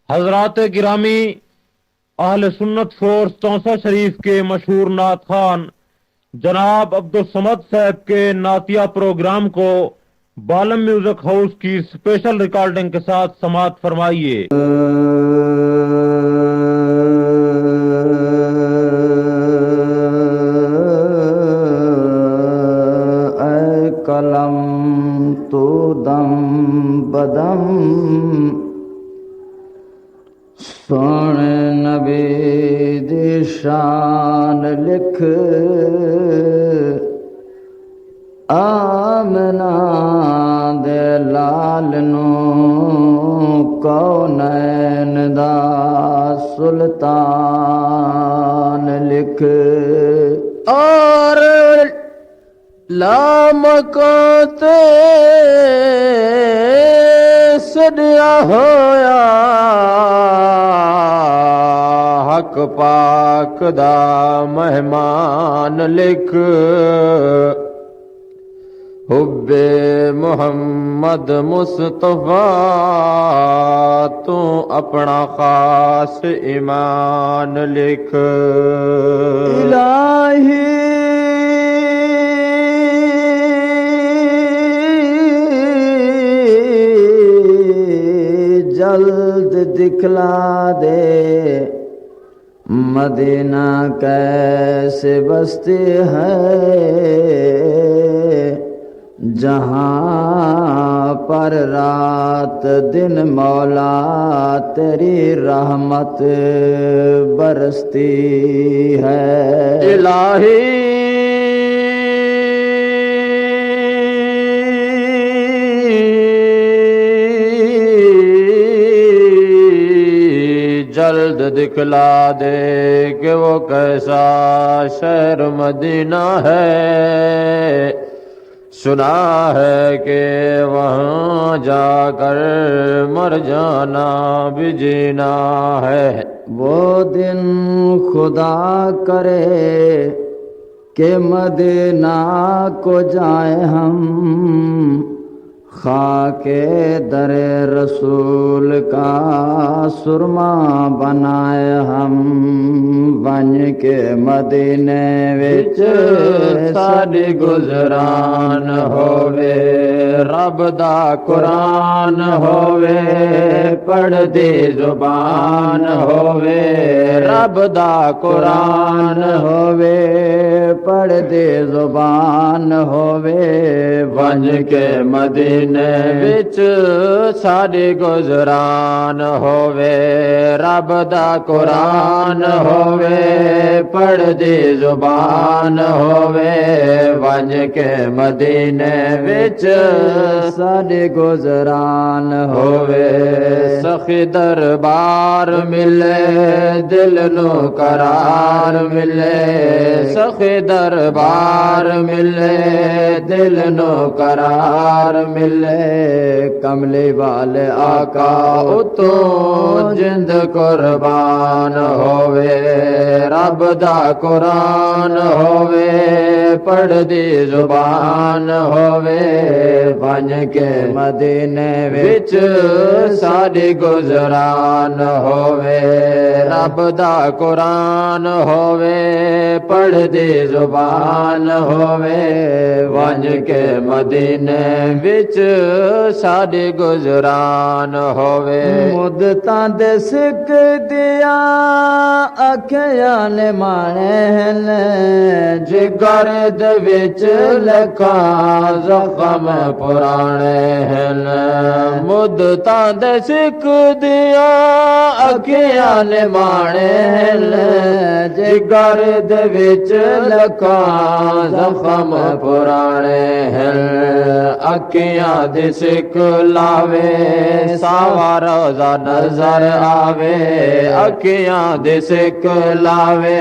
हजरात गिरामी, अहल सुन्नत फोर्स चौसा शरीफ के मशहूर नात खान जनाब अब्दुल समद साहब के नातिया प्रोग्राम को बालम म्यूजिक हाउस की स्पेशल रिकॉर्डिंग के साथ समाअत फरमाइए। कलम तो दम बदम सुन नबी दी शान लिख, आमना दे लाल नू कौनैन दा सुल्तान लिख। और लामकाते सदिया होया हक पाक दा मेहमान लिख। हुब्बे मुहम्मद मुस्तफा तू अपना खास ईमान लिख। इलाही जल्द दिखला दे मदीना कैसे बसती है, जहाँ पर रात दिन मौला तेरी रहमत बरसती है। इलाही जल्द दिखला दे कि वो कैसा शहर मदीना है। सुना है कि वहाँ जाकर मर जाना भी जीना है। वो दिन खुदा करे कि मदीना को जाए हम, खाके दरे रसूल का सुरमा बनाए हम। बन के मदीने विच साडी गुजरान होवे, रब दा कुरान होवे, पढ़दी जुबान होवे, रब दा कुरान होवे, पढ़दी जुबान होवे। बन के मदीने विच साडी गुजरान होवे, रब दा कुरान होवे, पढ़दी जुबान होवे। बन के मदीने विच साडी गुजरान होवे। सखी दरबार मिले दिल नू करार मिले, सखी दरबार मिले दिल नू करार मिले। कमली वाले आका उतों जिंद कुर्बान होवे, रब दा कुरान होवे, पढ़दी जुबान होवे। बन के मदीने विच साडी गुजरान होवे, रब दा कुरान होवे, पढ़दी जुबान होवे। बन के मदीने विच साडी गुजरान होवे। मुद्दतां दे सिक दिया अखियां ने माणे हन, जिगर दे विच लखां जख्म पुराणे हन। मुद्दतां दे सिक दिया अखियां ने माणे हन, जिगर दे विच लखां जख्म पुराणे हन। अखियां दे सिक लावे सावा रोजा नजर आवे, अखियां दे सिक लावे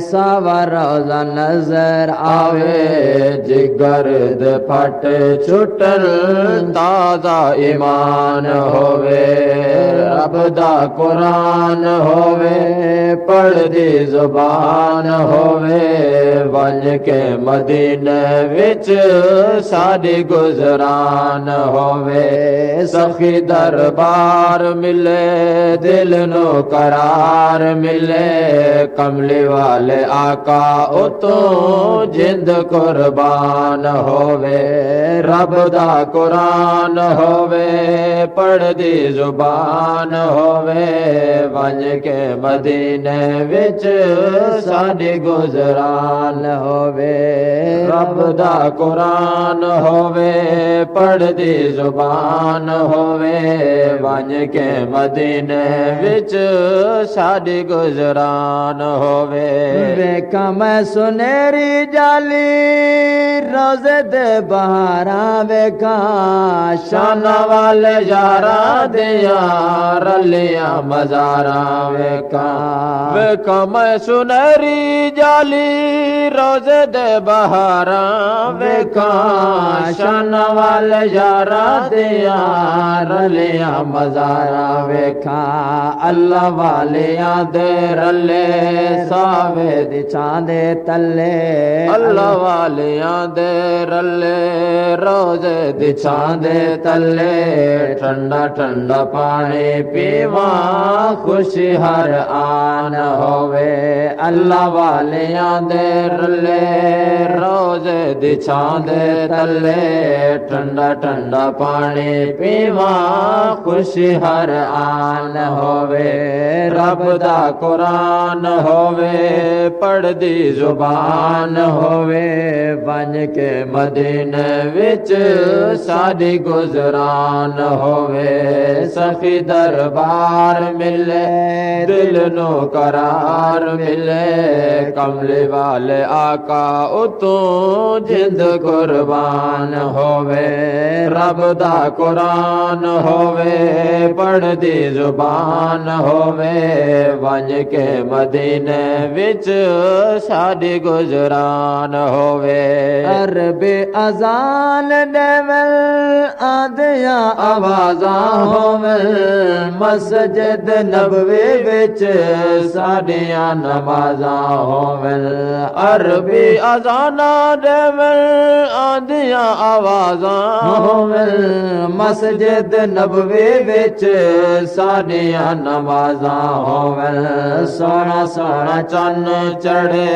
सावा रोजा नजर आवे। जिगर दे फट छुटल ताजा ईमान होवे, रब दा कुरान होवे, पढ़दी जुबान होवे। बन के मदीने विच साडी गुजरान होवे। सखी दरबार मिले दिल नो करार मिले कमली वाले आका उतों जिंद कुर्बान होवे रब दा कुरान होवे पढ़ दी जुबान होवे वंज के मदीने विच साडी गुजरान होवे रब दा कुरान होवे पढ़ दी जुबान होवे वंज के मदीने विच साडी गुजरान होवे वेखा मैं सुनेरी जाली रोज़े दे बहारा वेखा शाना वाले यारा दिया रलिया मजारा वेखा वेखा मैं सुनेरी जाली रोज़े दे बहारा वेखा शाना वाले यारा दिया रलिया मजारा वेखा अल्लाह वालिया दे रले सावे दिछा दे तले अल्लाह वालिया दे रले रोज़े दिछा दे तले ठंडा ठंडा पानी पीवा खुशी हर आन होवे अल्लाह वालिया दे रले रोज़े दिछा दे तले ठंडा ठंडा पानी पीवा खुशी हर आन होवे रब दा कुरान होवे पढ़ दी जुबान होवे बन के मदीने विच साडी गुजरान होवे सखी दरबार मिले दिल नो करार मिले कमली वाले आका उतों जिंद कुर्बान होवे रब दा कुरान होवे पढ़ दी जुबान होवे वंज के मदीने विच साडी गुजरान होवे अरबे अजान देवल आदिया आवाजा होवल मस्जिद नबवी विच साडिया नमाजा होवल अरबी अजाना देवल आदिया आवाजा होवल मस्जिद नबवी विच साडिया नमाजा होवल सोना सोना चन्न चढ़े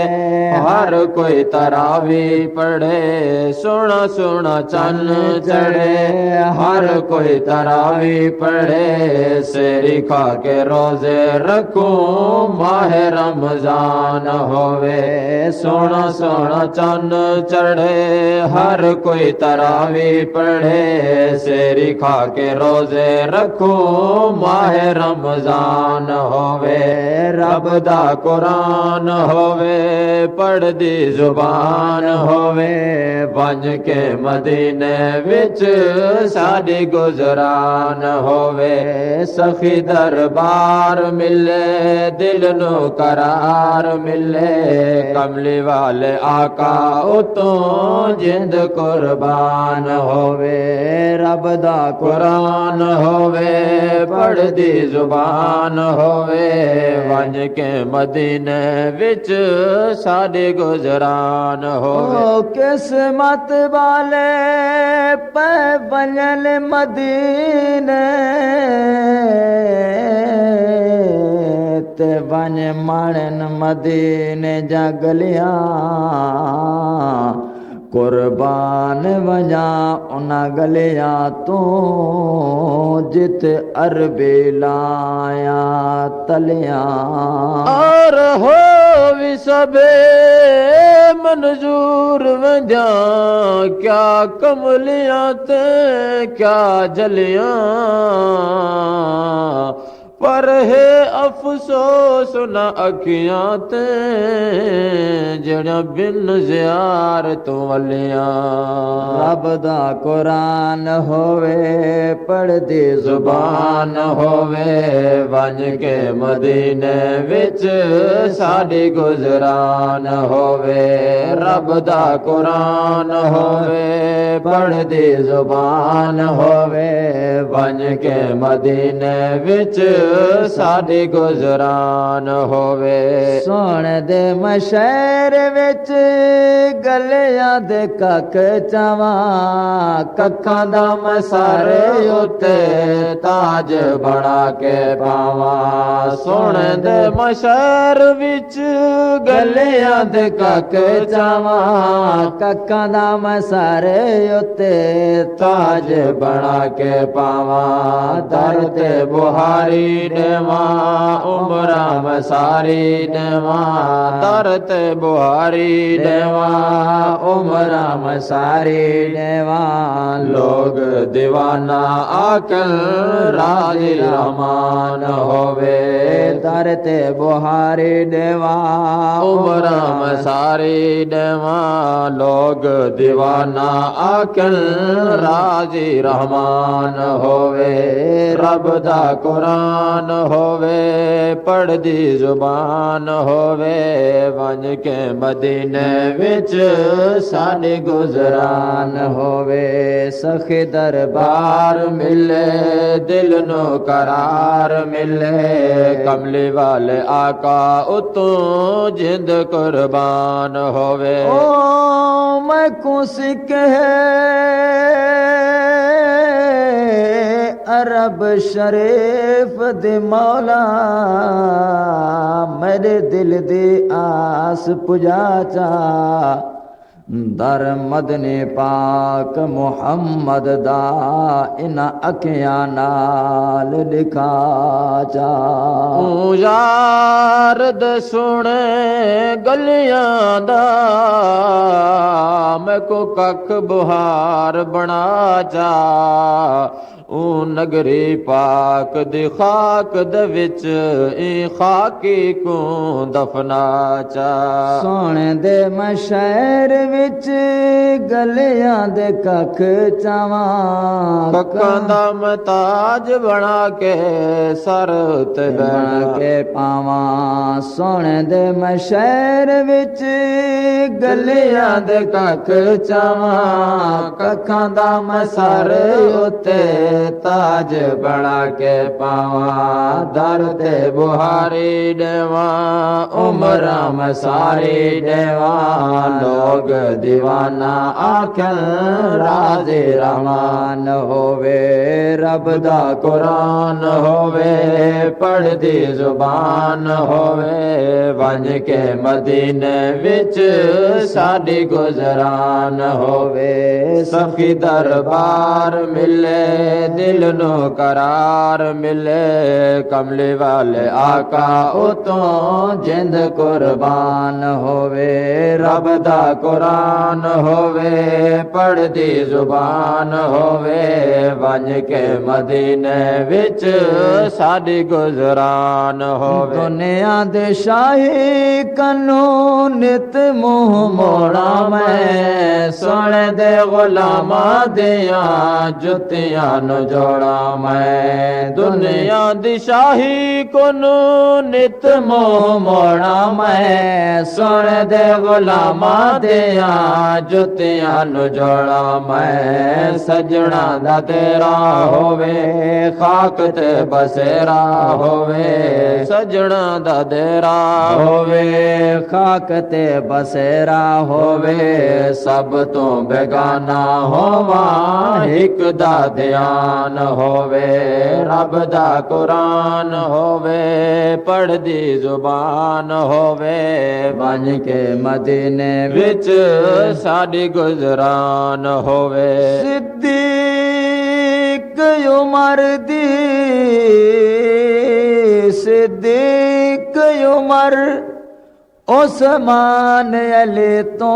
हर कोई तरावी पढ़े सोना सोना चन्न चढ़े हर कोई तरावी पढ़े सेरी खा के रोजे रखो माहे रमजान होवे सोना सोना चन्न चढ़े हर कोई तरावी पढ़े सेरी खा के रोजे रखो माहे रमजान होवे रब दा कुरान होवे पढ़ दी जुबान होवे बन के मदीने विच साडी गुजरान होवे सखी दरबार मिले दिल नो करार मिले कमली वाले आका उतों जिंद कुर्बान होवे रब दा कुरान होवे पढ़ दी जुबान होवे वंज के मदीने विच साडी गुजरान होवे किस्मत वाले पे वंजन मदीने ते वन माणन मदीने जा गलियां कुर्बान वजा उना गलिया तू जित अरबे लाया तलिया और हो भी सबे मंजूर वजा क्या कमलिया ते क्या जलिया पर है अफसोस न अखियां ते जड़ा बिन ज़ियार तो वलियां रब दा कुरान होवे पढ़ दी जुबान होवे वंज के मदीने विच साडी गुजरान होवे रब दा कुरान होवे पढ़ दी जुबान होवे वंज के मदीने विच साडी गुजरान होवे। सोण दे मशहर विच गलियां दे कख चावां, कखां दा मसारे उत्ते ताज बना के पावां। सुन दे मशहर विच गलियां दे कख चावां, कखां दा मसारे उत्ते ताज बना के पावां। दर ते बुहारी देवां उमरा मसारी देवां। दर ते बुहारी देवां उमरा मसारी देवां। लोग दीवाना आकल राजी रहमान होवे। दर ते बुहारी देवां उमरा मसारी देवां। लोग दीवाना आकल राजी रहमान होवे। रब दा कुरान होवे पढ़दी जुबान होवे। वंज के मदीने विच साडी गुजरान होवे। सखी दरबार बार मिले दिल नो करार मिले। कमली वाले आका उतों जिंद कुर्बान होवे। ओ मैं को सिख अरब शरीफ दे मौला, मेरे दिल दी आस पुजा चा। दर मदने पाक मुहम्मद दा इन अखियां नाल लिखा चा। यार दे सुने गलियां दा मैं को कख बुहार बना चा। ऊ नगरी पाक दी खाक दे विच ई खाकी को दफना चा। सोने दे मशहर विच गलियां दे कख चावां, कखां दा मताज बना के सर ते बना के पावां। सोने दे मशहर विच गलियां दे कख चावां, कखां दा मसर उत्ते ताज बना के पावां। दर ते बुहारी देवां उमरा मसारी देवां। लोग दीवाना आखन राजी रहमान होवे। रब दा कुरान होवे पढ़दी जुबान होवे। वंज के मदीने विच साडी गुजरान होवे। सखी दरबार मिले दिल नो करार मिले। कमली वाले आका उतों जिंद कुर्बान होवे। रब दा कुरान होवे पढ़दी जुबान होवे। वंज के मदीने विच साडी गुजरान होवे। दुनिया दे शाही कनो नित मुंह मोड़ा मैं। सुन दे गुलामा दिया जुतियां नु जोड़ा मैं। दुनिया दी शाही कोनु नित मोह मोड़ा मैं। सुन दे गुलामा दिया जुतियां नु जोड़ा मैं। सजना दा तेरा होवे खाक ते बसेरा होवे। सजना दा तेरा होवे खाक ते बसेरा होवे। सब तो बेगाना होवा हिक दा ध्यान होवे। रब दा कुरान होवे पढ़दी जुबान होवे। बन के मदीने विच साडी गुजरान होवे। सिद्दीक उमर दी सिद्दीक उमर उस्मान अली तो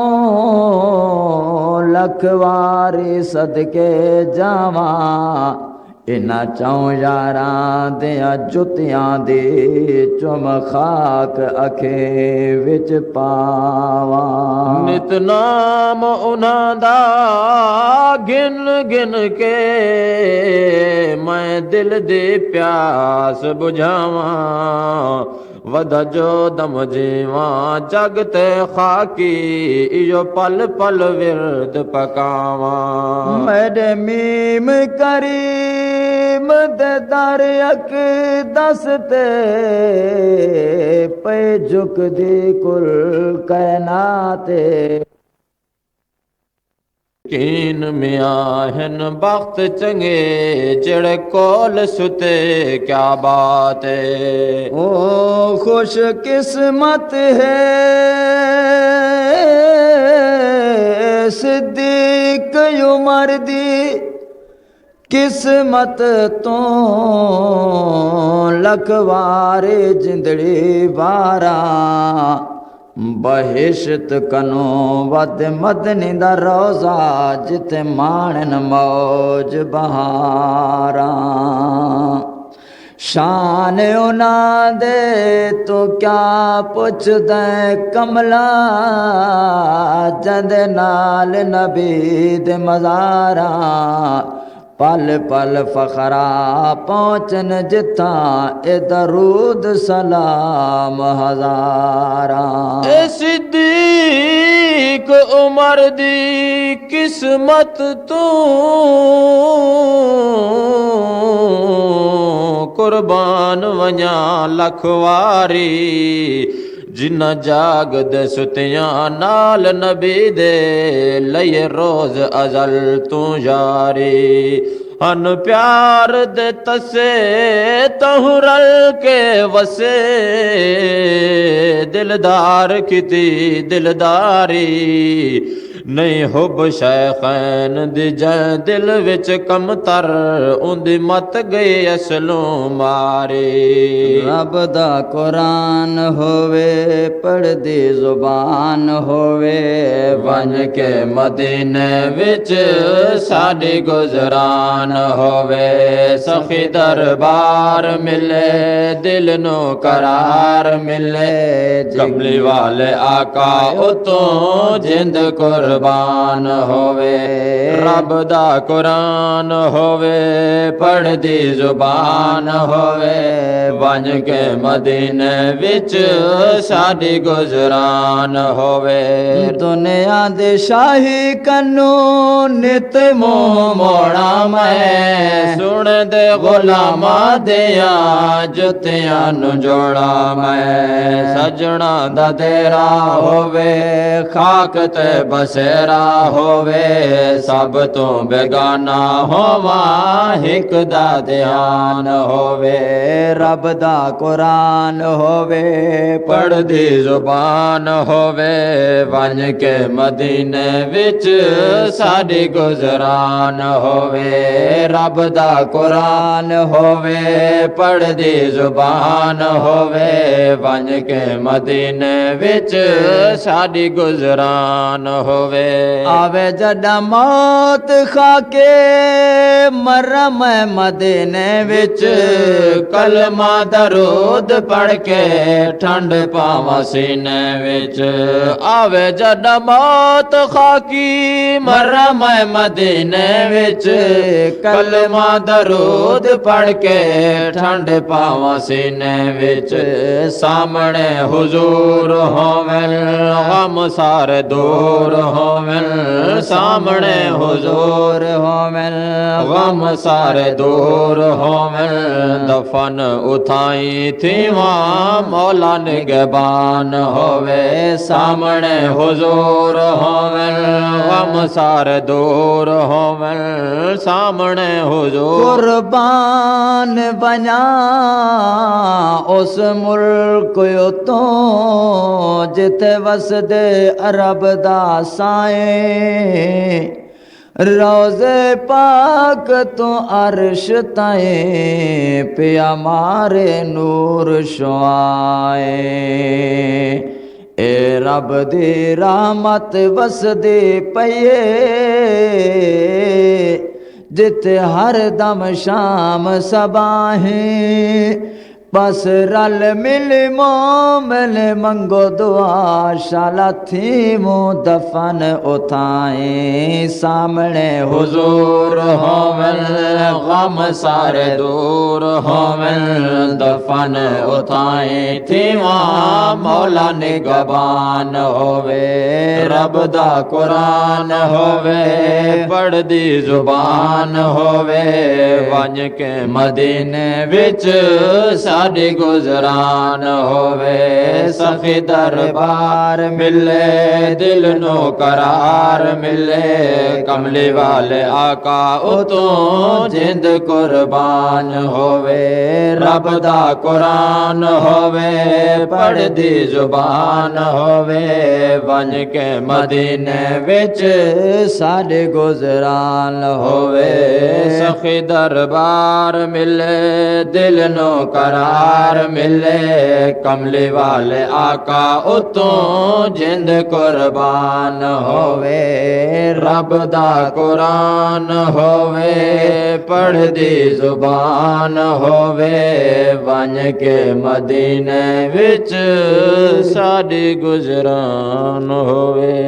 लखवारी सदके जावां। इना चौं यारां दियां जुतियां दी चुम खाक अखे विच पावां। नित नाम उन्हां दा गिन गिन के मैं दिल दी प्यास बुझावां। वध जो दम जीवां जगते खाकी इयो पल पल विरद पकावां। मेरे मीम करीम दे दर अक़दस ते पे झुकदी कुल कायनाते कीन में आहन बख्त चंगे जड़े कोल सुते क्या बात है। ओ खुश किस्मत है सिद्दीक उमर दी किस्मत तो लखवारे जिंदड़ी बारा बहिश्त कनो वद मदनी दा रोज़ा जिते माणन मौज बहारा शान उना दे तो क्या पुछदे कमला जंदे नाल नबी दे मज़ारा पल पल फखरा पहुँचन जिथा ए दरूद सलाम हज़ारा। ए सिद्दीक उमर दी किस्मत तू कुर्बान वञा लखवारी जिन्ना जाग दे सुतियां नाल नबी दे लये रोज अजल तू जारी अन प्यार दे तसे तहु रल के वसे दिलदार किती दिलदारी नहीं हुब शैखैन दी दिल विच कमतर उंदी मत गई असलों मारे। रब दा कुरान होवे पढ़दी जुबान होवे बन के मदीने विच साडी गुजरान होवे सखी दरबार मिले दिल नो करार मिले कमली वाले आका उतों जिंद कुर्बान होवे रब दा कुरान होवे पढ़दी जुबान होवे बन के मदीने विच साडी गुजरान होवे दुनिया दे शाही कन्नू नित मुंह मोड़ा मैं सुन दे गुलामा दिया जुतियां नु जोड़ा मैं सजना दा तेरा होवे खाक ते बसेरा होवे सब तो बेगाना होवा हिक दा ध्यान होवे रब दा कुरान होवे पढ़दी जुबान होवे बन के मदीने विच साडी गुजरान होवे रब दा कुरान होवे पढ़दी जुबान होवे बन के मदीने विच साडी गुजरान होवे आवे जड़ा मौत खाके मरम मदीने विच कलमा दरूद पढ़ के ठंड पावा सीने विच आवे जड़ा मौत खाकी मरम मदीने विच कलमा दरूद पढ़ के ठंड पावा सीने विच सामने हुजूर होवेन गम सारे दूर होवेन सामने हुजूर होवेन गम सारे दूर होवेन दफन उठाई थी वहाँ मौला निगहबान होवे सामने हुजूर होवेन गम सारे दूर होवेन सामने हुजूर कुर्बान बना उस मुल्क तो जिथे वसदे अरब दा साए रोज़े पाक तो अर्श ताए पिया मारे नूर शुआए ए रब दी रहमत वसदी पये जिते हर दम शाम सबाहें बस रल मिल मोमिल मंगो दुआ शाला थी मुँह दफन उठाए सामने हुजूर होवल गम सारे दूर होवल दफन उठाए थी वहाँ मौला निगबान होवे रब दा कुरान होवे पढ़ दी जुबान होवे वंज के मदीने विच साडी गुजरान होवे सखी दरबार मिले दिल नो करार मिले कमली वाले आका उतों जिंद कुर्बान होवे रब दा कुरान होवे पढ़ दी जुबान होवे बन के मदीने विच साडे गुजरान होवे सखी दरबार मिले दिल नो करार मिले कमली वाले आका उतों जिंद कुर्बान होवे रब दा कुरान होवे पढ़ दी जुबान होवे बन के मदीने विच साडी गुजरान होवे।